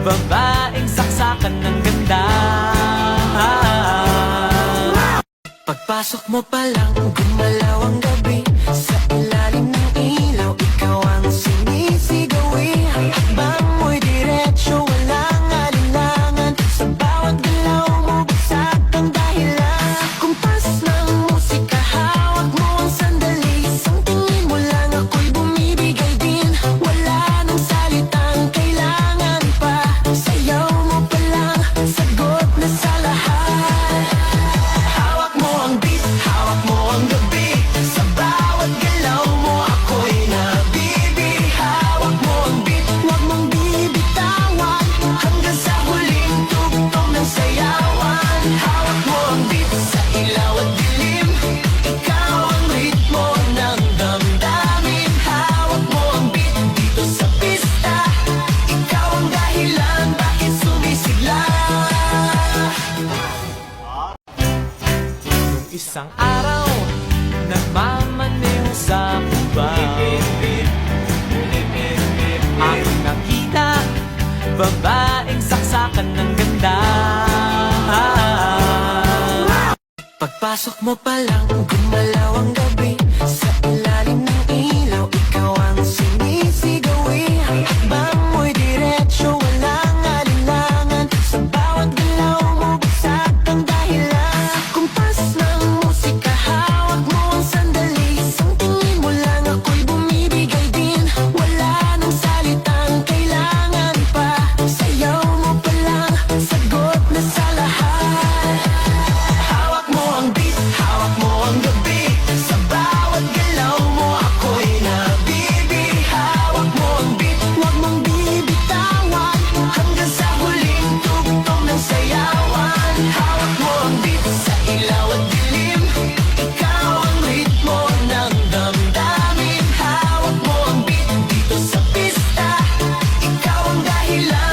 babaeng saksakan ng ganda. Pagpasok mo pa lang, gumalaw ang gabi. Sa ilalim ng ilaw, ikaw ang sinisigawi. Hakbang mo'y diretsyo, walang alinlangan. Sa bawat galaw mo, bagsak ang dahilan. Kumpas ng musika, hawak mo ang sandali. Isang tingin mo lang, ako'y bumibigay din. Wala nang salitang kailangan pa. Sayaw mo pa lang, sagot na sa lahat. Hawak mo ang beat, hawak mo ang gabi. Sa bawat galaw mo, ako'y nabibi. Hawak mo ang beat, huwag mong bibitawan. Hanggang sa huling tugtog ng sayawan. Hawak mo ang beat, sa ilaw at dilim. Ikaw ang ritmo ng damdamin. Hawak mo ang beat, dito sa pista. Ikaw ang dahilan, bakit sumisigla. Isang araw, nagmamaneho sa kuba. Aking nakita, babaeng saksakan ng ganda. Pagpasok mo pa lang, gumalaw ang gabi. Sa ilalim ng ilaw, ikaw ang sinisigawi. Hakbang mo'y diretsyo, walang alinlangan. Sa bawat galaw mo, bagsak ang dahilan. Kumpas ng musika, hawak mo ang sandali. Isang tingin mo lang, ako'y bumibigay din. Wala nang salitang kailangan pa. Sayaw mo pa lang, sagot na sa lahat. Hawak mo ang beat, hawak mo ang gabi. Sa bawat galaw mo, ako'y nabibi. Hawak mo ang beat, huwag mong bibitawan. Hanggang sa huling tugtog ng sayawan. Hawak mo ang beat, sa ilaw at dilim. Ikaw ang ritmo ng damdamin. Hawak mo ang beat, dito sa pista. Ikaw ang dahilan.